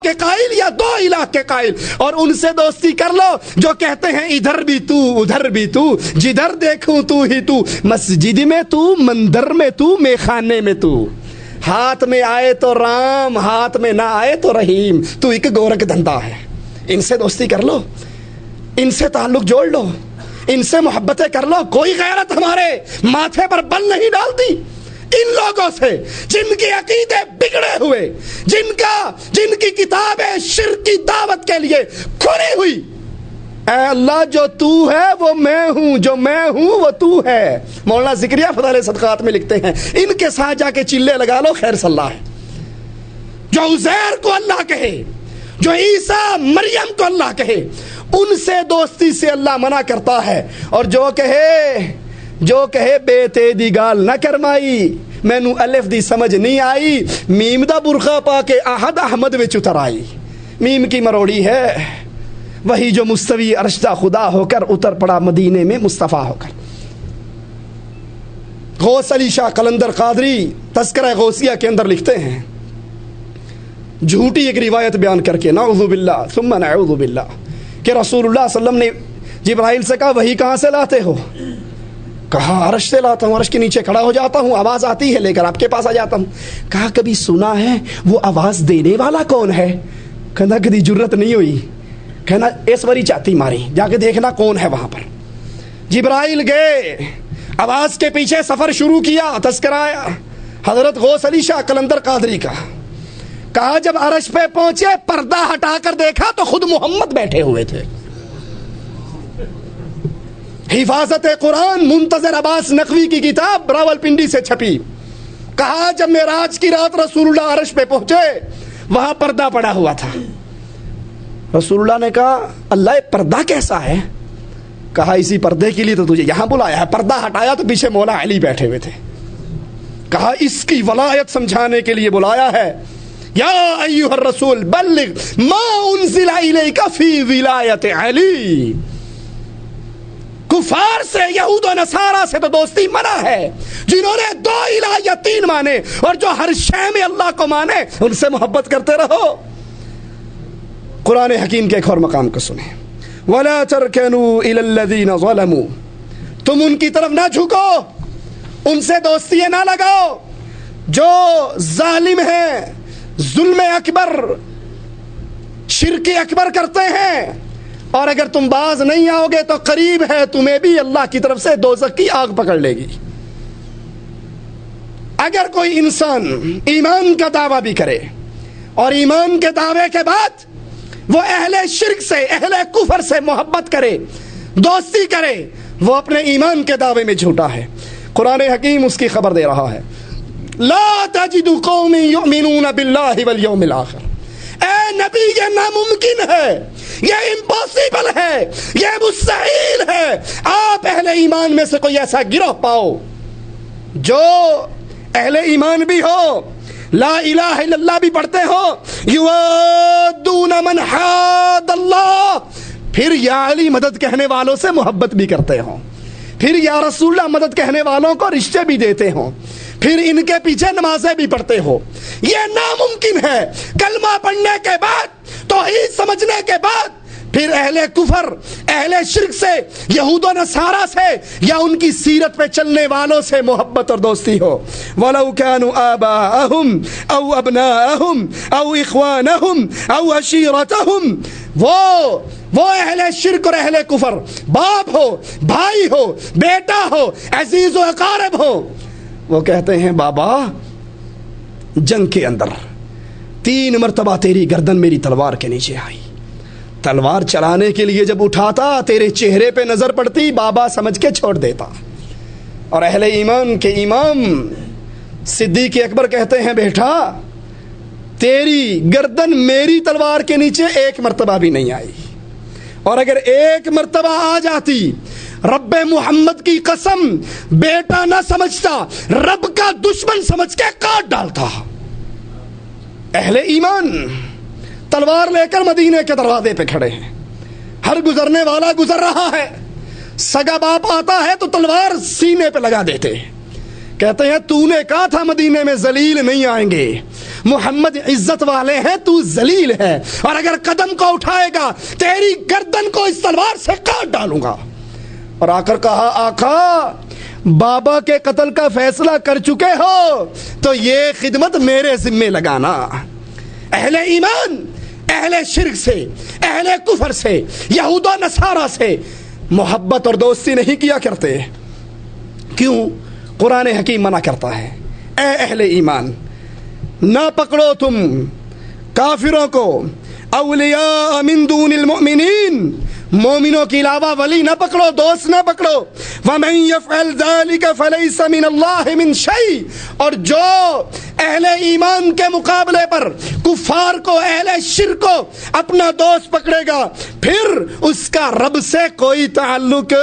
کے قائل یا دو الہ کے قائل، اور ان سے دوستی کر لو جو کہتے ہیں ادھر بھی تو ادھر بھی تو، جدھر دیکھوں تو ہی تو، مسجد میں تو، مندر میں تو، میخانے میں تو، ہاتھ میں آئے تو رام، ہاتھ میں نہ آئے تو رحیم، تو ایک گورکھ دھندا ہے۔ ان سے دوستی کر لو، ان سے تعلق جوڑ لو، ان سے محبتیں کر لو۔ کوئی غیرت ہمارے ماتھے پر بل نہیں ڈالتی ان لوگوں سے جن کے عقیدے بگڑے ہوئے، جن کی کتابیں شرک کی دعوت کے لیے کھلی ہوئی۔ اے اللہ جو تو ہے وہ میں ہوں، جو میں ہوں وہ تو ہے۔ مولانا ذکریہ فضائل صدقات میں لکھتے ہیں ان کے ساتھ جا کے چلے لگا لو، خیر صلی اللہ ہے۔ جو عزیر کو اللہ کہے، جو عیسیٰ مریم کو اللہ کہے، ان سے دوستی سے اللہ منع کرتا ہے۔ اور جو کہے بے تیدی گال نہ کرمائی، مینو الف دی سمجھ نہیں آئی، میم دا برخا پا کے احد احمد وچ اتر آئی۔ میم کی مروڑی ہے وہی جو مستوی عرش دا خدا ہو کر اتر پڑا مدینے میں مصطفیٰ ہو کر۔ غوث علی شاہ قلندر قادری تذکرہ غوثیہ کے اندر لکھتے ہیں، جھوٹی ایک روایت بیان کر کے، نعوذ باللہ ثم نعوذ باللہ، کہ رسول اللہ صلی اللہ علیہ وسلم نے جبرائیل سے کہا وہی کہاں سے لاتے ہو؟ کہا عرش سے لاتا ہوں، عرش کے نیچے کھڑا ہو جاتا ہوں، آواز آتی ہے لے کر آپ کے پاس آ جاتا ہوں۔ کہا کبھی سنا ہے وہ آواز دینے والا کون ہے؟ کہنا کبھی جرت نہیں ہوئی، کہنا اس باری چاتی ماری، جا کے دیکھنا کون ہے وہاں پر۔ جبرائیل گئے، آواز کے پیچھے سفر شروع کیا، تذکرہ آیا حضرت غوث علی شاہ قلندر قادری کا۔ کہا جب عرش پہ پہنچے پردہ ہٹا کر دیکھا تو خود محمد بیٹھے ہوئے تھے۔ حفاظت قرآن منتظر عباس نقوی کی کتاب راولپنڈی سے چھپی۔ کہا جب معراج کی رات رسول اللہ عرش پہ پہنچے وہاں پردہ پڑا ہوا تھا۔ رسول اللہ نے کہا اللہ پردہ کیسا ہے؟ کہا اسی پردے کے لیے تو تجھے یہاں بلایا ہے۔ پردہ ہٹایا تو پیچھے مولا علی بیٹھے ہوئے تھے۔ کہا اس کی ولایت سمجھانے کے لیے بلایا ہے۔ یا ایھا الرسول بلغ ما انزل الیک فی ولایت علی۔ کفار سے، یہود و نصارہ سے تو دوستی منع ہے، جنہوں نے دو الہ یا تین مانے اور جو ہر شے میں اللہ کو مانے ان سے محبت کرتے رہو۔ قرآن حکیم کے ایک اور مقام کو سنیں، وَلَا تَرْكَنُوا إِلَى الَّذِينَ ظَلَمُوا، تم ان کی طرف نہ جھکو، ان سے دوستی نہ لگاؤ جو ظالم ہیں، ظلم اکبر، شرک اکبر کرتے ہیں، اور اگر تم باز نہیں آؤ گے تو قریب ہے تمہیں بھی اللہ کی طرف سے دوزخ کی آگ پکڑ لے گی۔ اگر کوئی انسان ایمان کا دعویٰ بھی کرے اور ایمان کے دعوے کے بعد وہ اہل شرک سے، اہل کفر سے محبت کرے، دوستی کرے، وہ اپنے ایمان کے دعوے میں جھوٹا ہے۔ قرآن حکیم اس کی خبر دے رہا ہے، لا تجد قوم یؤمنون باللہ والیوم الآخر۔ اے نبی یہ ناممکن ہے، یہ امپاسبل ہے، یہ مستحیل ہے آپ اہل ایمان میں سے کوئی ایسا گروہ پاؤ جو اہل ایمان بھی ہو، لا الہ الا اللہ بھی پڑھتے ہو، یوادون من حاد اللہ، پھر یا علی مدد کہنے والوں سے محبت بھی کرتے ہوں، پھر یا رسول اللہ مدد کہنے والوں کو رشتے بھی دیتے ہوں، پھر ان کے پیچھے نمازیں بھی پڑھتے ہو۔ یہ ناممکن ہے۔ کلمہ پڑھنے کے بعد، توحید سمجھنے کے بعد، پھر اہل کفر، اہل شرک سے، یہود و نصارہ سے یا ان کی سیرت پہ چلنے والوں سے محبت اور دوستی ہو۔ وَلَوْ كَانُوا آبَاءَهُمْ أَوْ أَبْنَاءَهُمْ أَوْ إِخْوَانَهُمْ أَوْ عَشِيرَتَهُمْ، وہ اہل شرک اور اہل کفر، باپ ہو، بھائی ہو، بیٹا ہو، عزیز و اقارب ہو، وہ کہتے ہیں بابا جنگ کے اندر 3 مرتبہ تیری گردن میری تلوار کے نیچے آئی، تلوار چلانے کے لیے جب اٹھاتا تیرے چہرے پہ نظر پڑتی بابا سمجھ کے چھوڑ دیتا۔ اور اہل ایمان کے امام صدیق اکبر کہتے ہیں بیٹا تیری گردن میری تلوار کے نیچے 1 مرتبہ بھی نہیں آئی، اور اگر 1 مرتبہ آ جاتی رب محمد کی قسم بیٹا نہ سمجھتا، رب کا دشمن سمجھ کے کاٹ ڈالتا۔ اہل ایمان تلوار لے کر مدینے کے دروازے پہ کھڑے ہیں، ہر گزرنے والا گزر رہا ہے، سگا باپ آتا ہے تو تلوار سینے پہ لگا دیتے، کہتے ہیں تو نے کہا تھا مدینے میں ذلیل نہیں آئیں گے، محمد عزت والے ہیں، تو ذلیل ہے، اور اگر قدم کو اٹھائے گا تیری گردن کو اس تلوار سے کاٹ ڈالوں گا۔ اور آ کر کہا آقا بابا کے قتل کا فیصلہ کر چکے ہو تو یہ خدمت میرے ذمے لگانا۔ اہل ایمان اہل شرک سے، اہل کفر سے، یہود و نصارہ سے محبت اور دوستی نہیں کیا کرتے۔ کیوں؟ قرآن حکیم منع کرتا ہے، اے اہل ایمان نہ پکڑو تم کافروں کو اولیاء من دون المؤمنین، مومنوں کے علاوہ ولی نہ پکڑو، دوست نہ پکڑو۔ وَمَن يَفْعَلْ ذَلِكَ فَلَيْسَ مِنَ اللَّهِ مِنْ شَيْءٍ، اور جو اہل ایمان کے مقابلے پر کفار کو، اہل شرک کو اپنا دوست پکڑے گا پھر اس کا رب سے کوئی تعلق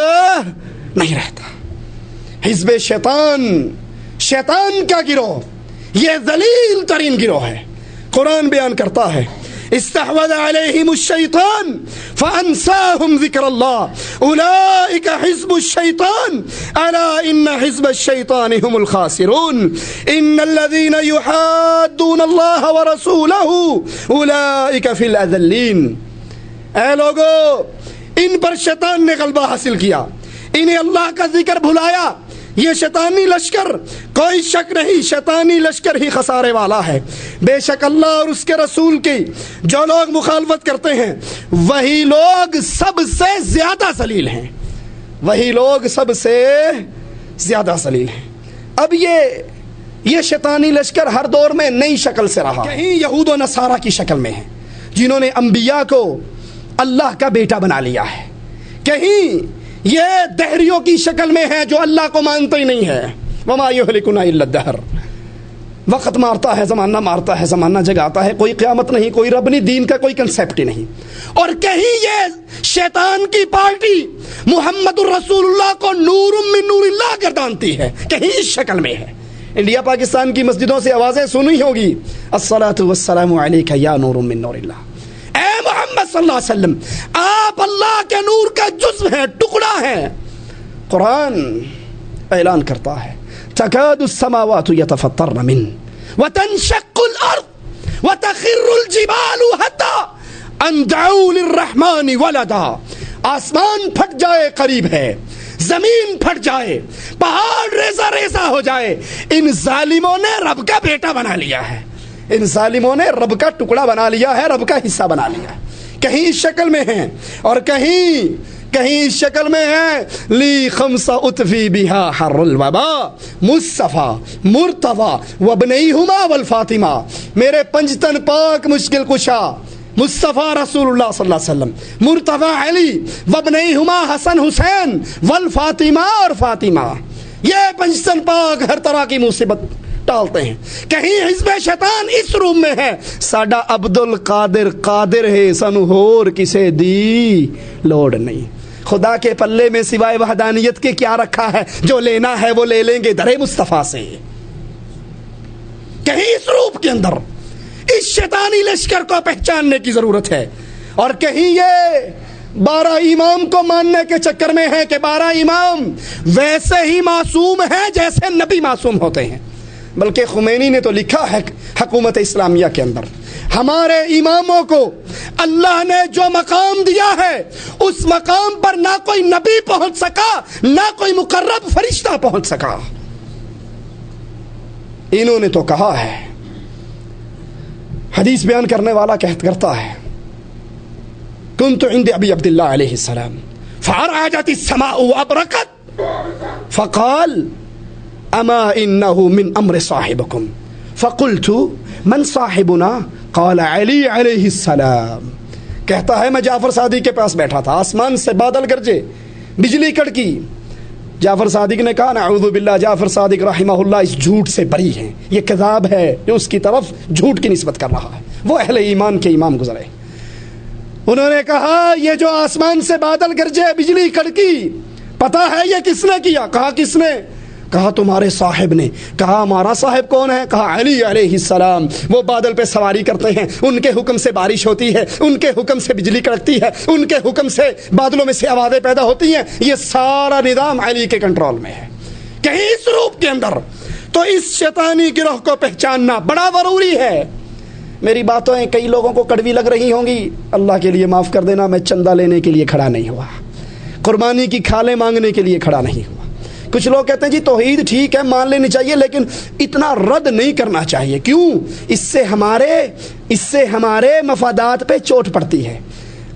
نہیں رہتا۔ حزب شیطان، شیطان کا گروہ، یہ ذلیل ترین گروہ ہے۔ قرآن بیان کرتا ہے استحوذ علیہم الشیطان فانساہم ذکر اللہ اولئک حزب الشیطان الا ان حزب الشیطان هم الخاسرون ان الذین یحادون اللہ ورسولہ اولئک فی الاذلین۔ اے لوگو، ان پر شیطان نے غلبہ حاصل کیا، انہیں اللہ کا ذکر بھلایا۔ یہ شیطانی لشکر، کوئی شک نہیں، شیطانی لشکر ہی خسارے والا ہے۔ بے شک اللہ اور اس کے رسول کی جو لوگ مخالفت کرتے ہیں وہی لوگ سب سے زیادہ ذلیل ہیں، وہی لوگ سب سے زیادہ ذلیل ہیں۔ اب یہ شیطانی لشکر ہر دور میں نئی شکل سے رہا، کہیں یہود و نصارہ کی شکل میں ہے جنہوں نے انبیاء کو اللہ کا بیٹا بنا لیا ہے، کہیں یہ دہریوں کی شکل میں ہے جو اللہ کو مانتے ہی نہیں ہے۔ وما یہلکنا الا الدہر، وقت مارتا ہے، زمانہ مارتا ہے، زمانہ جگاتا ہے، کوئی قیامت نہیں، کوئی رب نہیں، دین کا کوئی کنسیپٹ ہی نہیں۔ اور کہیں یہ شیطان کی پارٹی محمد الرسول اللہ کو نور من نور اللہ گردانتی ہے، کہیں اس شکل میں ہے۔ انڈیا پاکستان کی مسجدوں سے آوازیں سنی ہوگی الصلاۃ والسلام علیک یا نور من نور اللہ، اے محمد صلی اللہ علیہ وسلم آپ اللہ کے نور کا جزو ہیں، ٹکڑا ہے۔ قرآن اعلان کرتا ہے تکاد السماوات یتفطرن من وتنشق الارض وتخر الجبال حتى ان دعوا للرحمن ولدا، آسمان پھٹ جائے قریب ہے، زمین پھٹ جائے، پہاڑ ریزہ ریزہ ہو جائے، ان ظالموں نے رب کا بیٹا بنا لیا ہے، ان ظالموں نے رب کا ٹکڑا بنا لیا ہے، رب کا حصہ بنا لیا ہے۔ کہیں اس شکل میں ہیں اور کہیں اس شکل میں ہے لی خمسہ اطفی بہا حر الوبا مصطفیٰ مرتضی وابنیہما والفاطمہ، میرے پنجتن پاک مشکل کشا مصطفیٰ رسول اللہ صلی اللہ علیہ وسلم، مرتضی علی وابنیہما حسن حسین والفاطمہ اور فاطمہ، یہ پنجتن پاک ہر طرح کی مصیبت ٹالتے ہیں۔ کہیں حزب شیطان اس روم میں ہے ساڈا عبد القادر قادر ہے، سانو ہور کسے دی لوڑ نہیں، خدا کے پلے میں سوائے وحدانیت کے کیا رکھا ہے، جو لینا ہے وہ لے لیں گے در مصطفیٰ سے۔ کہیں اس روپ کے اندر اس شیطانی لشکر کو پہچاننے کی ضرورت ہے، اور کہیں یہ 12 امام کو ماننے کے چکر میں ہے کہ 12 امام ویسے ہی معصوم ہیں جیسے نبی معصوم ہوتے ہیں۔ بلکہ خمینی نے تو لکھا ہے حکومت اسلامیہ کے اندر ہمارے اماموں کو اللہ نے جو مقام دیا ہے اس مقام پر نہ کوئی نبی پہنچ سکا، نہ کوئی مقرب فرشتہ پہنچ سکا۔ انہوں نے تو کہا ہے، حدیث بیان کرنے والا کرتا ہے کنت عند ابی عبداللہ علیہ السلام فارعجت السماء وابرقت فقال اما انه من امر صاحبكم فقلت من صاحبنا قال علی علیہ السلام۔ کہتا ہے میں جعفر صادق کے پاس بیٹھا تھا، آسمان سے بادل گرجے، بجلی کڑکی، جعفر صادق نے کہا نعوذ باللہ، جعفر صادق رحمہ اللہ اس جھوٹ سے بری ہیں، یہ کذاب ہے جو اس کی طرف جھوٹ کی نسبت کر رہا ہے، وہ اہل ایمان کے امام گزرے۔ انہوں نے کہا یہ جو آسمان سے بادل گرجے، بجلی کڑکی، پتہ ہے یہ کس نے کیا؟ کہا کس نے؟ کہا تمہارے صاحب نے۔ کہا ہمارا صاحب کون ہے؟ کہا علی علیہ السلام، وہ بادل پہ سواری کرتے ہیں، ان کے حکم سے بارش ہوتی ہے، ان کے حکم سے بجلی کڑکتی ہے، ان کے حکم سے بادلوں میں سے آوازیں پیدا ہوتی ہیں، یہ سارا نظام علی کے کنٹرول میں ہے۔ کہیں اس روپ کے اندر تو اس شیطانی گروہ کو پہچاننا بڑا ضروری ہے۔ میری باتیں کئی لوگوں کو کڑوی لگ رہی ہوں گی، اللہ کے لیے معاف کر دینا، میں چندہ لینے کے لیے کھڑا نہیں ہوا، قربانی کی کھالیں مانگنے کے لیے کھڑا نہیں ہوا۔ کچھ لوگ کہتے ہیں جی توحید ٹھیک ہے مان لینی چاہیے لیکن اتنا رد نہیں کرنا چاہیے، کیوں؟ اس سے ہمارے مفادات پہ چوٹ پڑتی ہے۔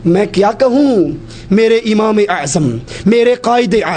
میں کیا کہوں، میرے امام اعظم، میرے قائد اعظم